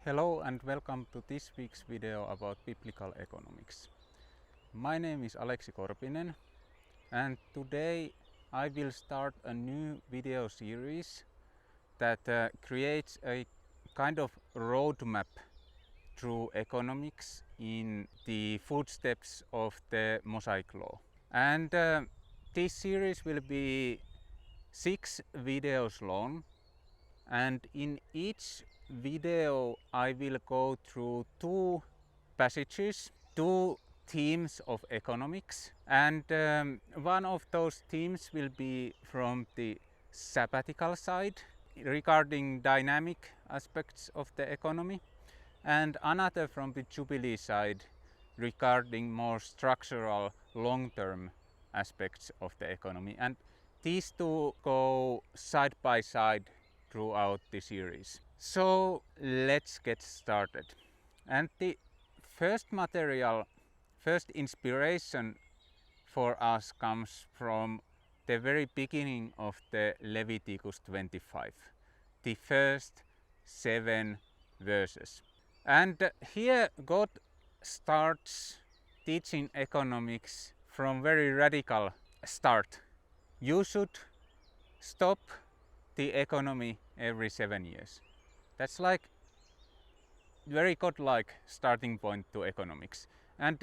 Hello and welcome to this week's video about biblical economics. My name is Aleksi Korpinen and today I will start a new video series that creates a kind of roadmap through economics in the footsteps of the Mosaic Law. And this series will be 6 videos long, and in each video I will go through 2 passages, 2 themes of economics, and one of those themes will be from the sabbatical side regarding dynamic aspects of the economy, and another from the Jubilee side regarding more structural long-term aspects of the economy. And these two go side by side throughout the series. So let's get started. And the first material, first inspiration for us comes from the very beginning of the Leviticus 25, the first 7 verses. And here God starts teaching economics from very radical start. You should stop the economy every 7 years. That's like very godlike starting point to economics. And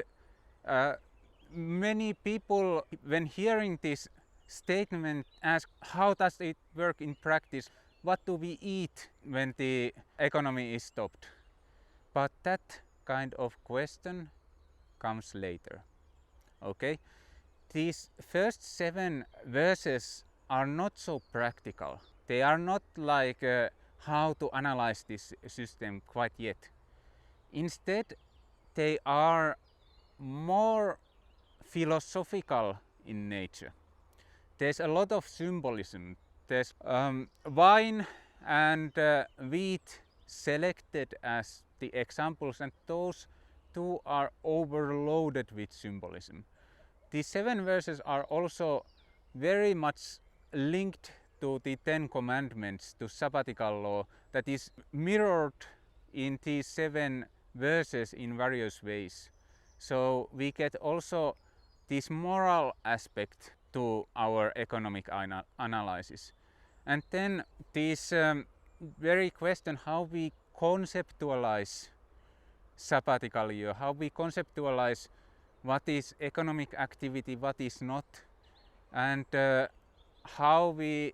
many people, when hearing this statement, ask, how does it work in practice? What do we eat when the economy is stopped? But that kind of question comes later. Okay? These first 7 verses are not so practical. They are not like how to analyze this system quite yet. Instead, they are more philosophical in nature. There's a lot of symbolism. There's wine and wheat selected as the examples, and those 2 are overloaded with symbolism. These 7 verses are also very much linked to the 10 commandments, to sabbatical law, that is mirrored in these 7 verses in various ways. So we get also this moral aspect to our economic analysis. And then this very question how we conceptualize sabbatical year, how we conceptualize what is economic activity, what is not, and how we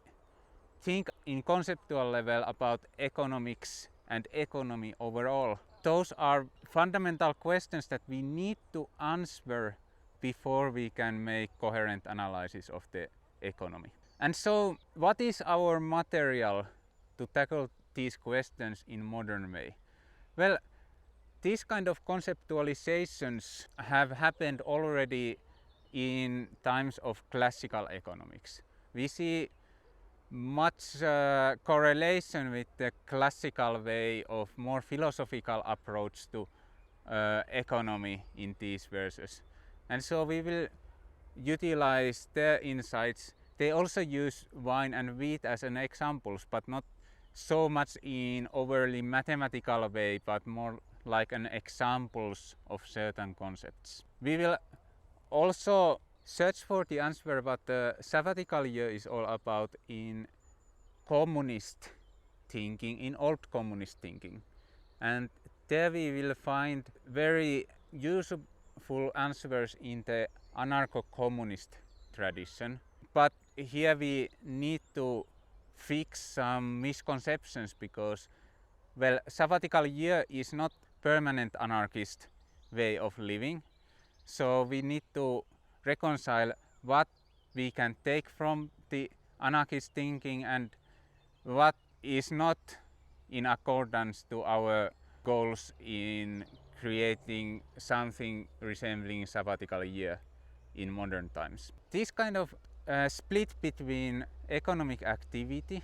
think in conceptual level about economics and economy overall. Those are fundamental questions that we need to answer before we can make coherent analysis of the economy. And so what is our material to tackle these questions in modern way? Well, these kind of conceptualizations have happened already in times of classical economics. We see much correlation with the classical way of more philosophical approach to economy in these verses. And so we will utilize their insights. They also use wine and wheat as an examples, but not so much in overly mathematical way, but more like an examples of certain concepts. We will also search for the answer what the sabbatical year is all about in communist thinking, in old communist thinking. And there we will find very useful answers in the anarcho-communist tradition. But here we need to fix some misconceptions because, well, sabbatical year is not permanent anarchist way of living. So we need to reconcile what we can take from the anarchist thinking and what is not in accordance to our goals in creating something resembling sabbatical year in modern times. This kind of split between economic activity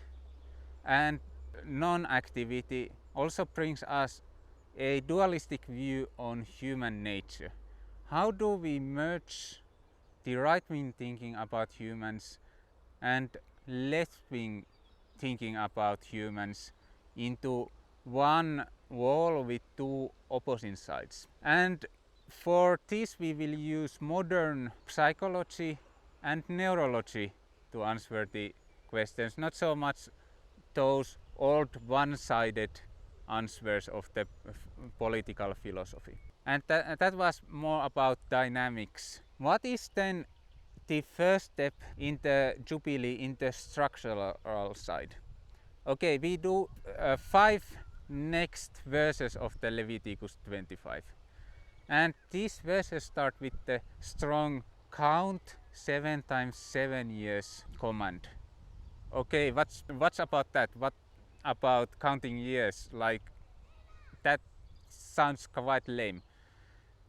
and non-activity also brings us a dualistic view on human nature. How do we merge the right-wing thinking about humans and left-wing thinking about humans into one wall with two opposing sides. And for this we will use modern psychology and neurology to answer the questions, not so much those old one-sided answers of the political philosophy. And that was more about dynamics. What is then the first step in the Jubilee in the structural side? Okay, we do 5 next verses of the Leviticus 25. And these verses start with the strong count 7 times 7 years command. Okay, what's about that? What about counting years? Like, that sounds quite lame.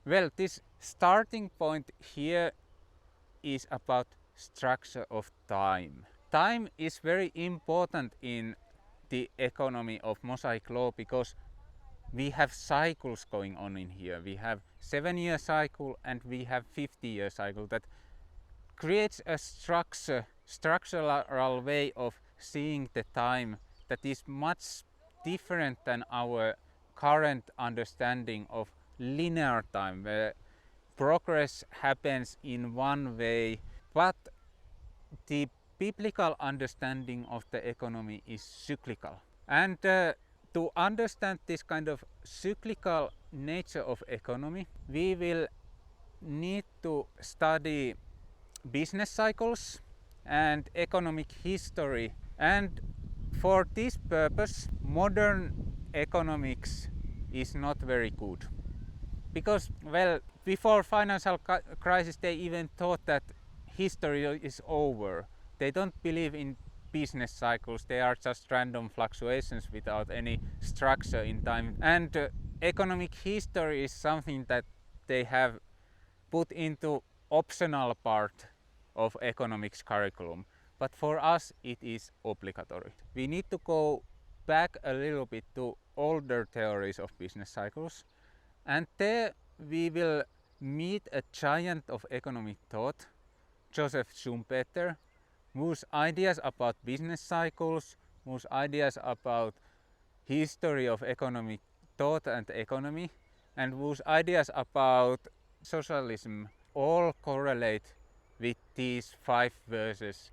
Well, this starting point here is about structure of time. Time is very important in the economy of Mosaic Law because we have cycles going on in here. We have 7-year cycle and we have 50-year cycle that creates a structural way of seeing the time that is much different than our current understanding of linear time, where progress happens in one way, but the biblical understanding of the economy is cyclical. And to understand this kind of cyclical nature of economy, we will need to study business cycles and economic history. And for this purpose, modern economics is not very good. Because, well, before financial crisis, they even thought that history is over. They don't believe in business cycles. They are just random fluctuations without any structure in time. And economic history is something that they have put into optional part of economics curriculum. But for us, it is obligatory. We need to go back a little bit to older theories of business cycles. And there we will meet a giant of economic thought, Joseph Schumpeter, whose ideas about business cycles, whose ideas about history of economic thought and economy, and whose ideas about socialism all correlate with these 5 verses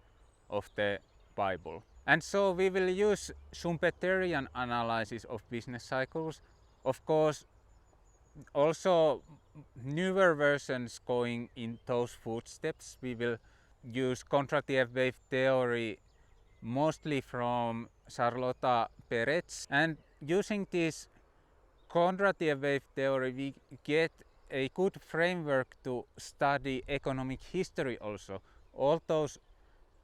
of the Bible. And so we will use Schumpeterian analysis of business cycles. Of course, also newer versions going in those footsteps. We will use quantitative wave theory mostly from Charlotte Perez, and using this quantitative wave theory we get a good framework to study economic history also. All those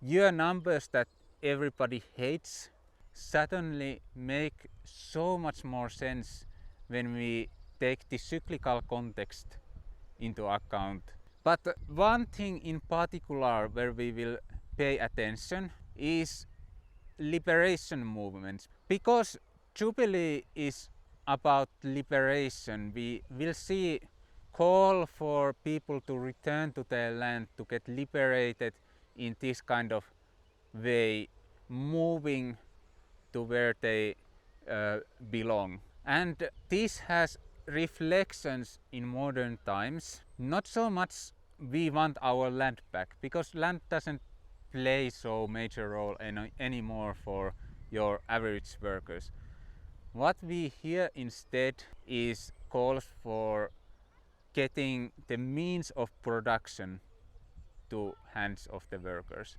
year numbers that everybody hates suddenly make so much more sense when we take the cyclical context into account. But one thing in particular where we will pay attention is liberation movements. Because Jubilee is about liberation, we will see call for people to return to their land, to get liberated in this kind of way, moving to where they belong. And this has reflections in modern times. Not so much we want our land back, because land doesn't play so major role anymore for your average workers. What we hear instead is calls for getting the means of production to hands of the workers.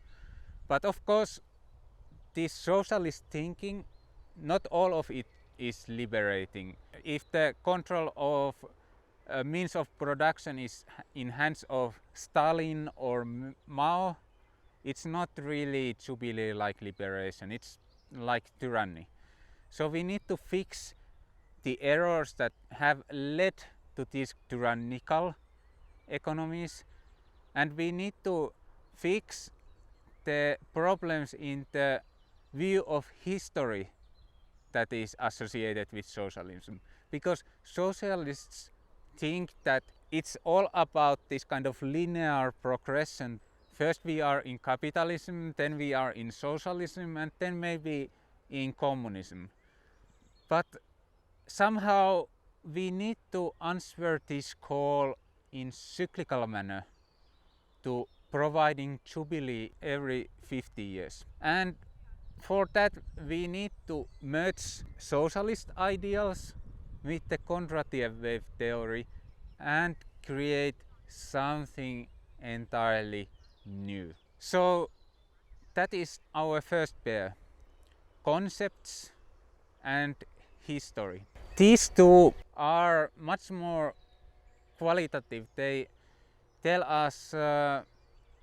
But of course, this socialist thinking, not all of it is liberating. If the control of means of production is in hands of Stalin or Mao, it's not really Jubilee like liberation, it's like tyranny. So we need to fix the errors that have led to these tyrannical economies, and we need to fix the problems in the view of history that is associated with socialism. Because socialists think that it's all about this kind of linear progression. First we are in capitalism, then we are in socialism, and then maybe in communism. But somehow we need to answer this call in cyclical manner to providing jubilee every 50 years. And for that we need to merge socialist ideals with the quantitative wave theory and create something entirely new. So that is our first pair, concepts and history. These two are much more qualitative. They tell us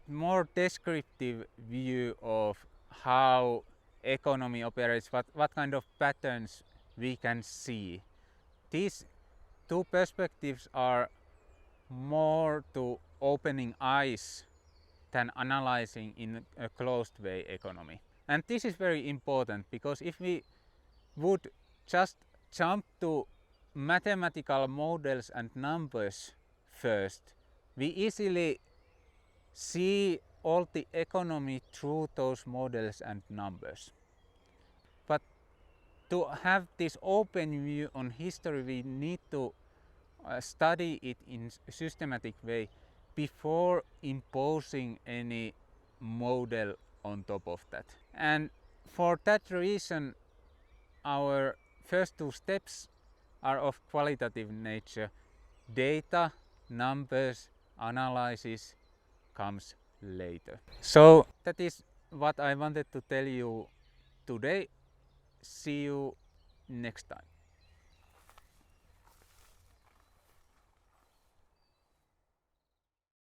more descriptive view of how economy operates, what kind of patterns we can see. These two perspectives are more to opening eyes than analyzing in a closed way economy. And this is very important, because if we would just jump to mathematical models and numbers first, we easily see all the economy through those models and numbers. But to have this open view on history, we need to study it in a systematic way before imposing any model on top of that. And for that reason, our first two steps are of qualitative nature. Data, numbers, analysis comes later. So that is what I wanted to tell you today. See you next time.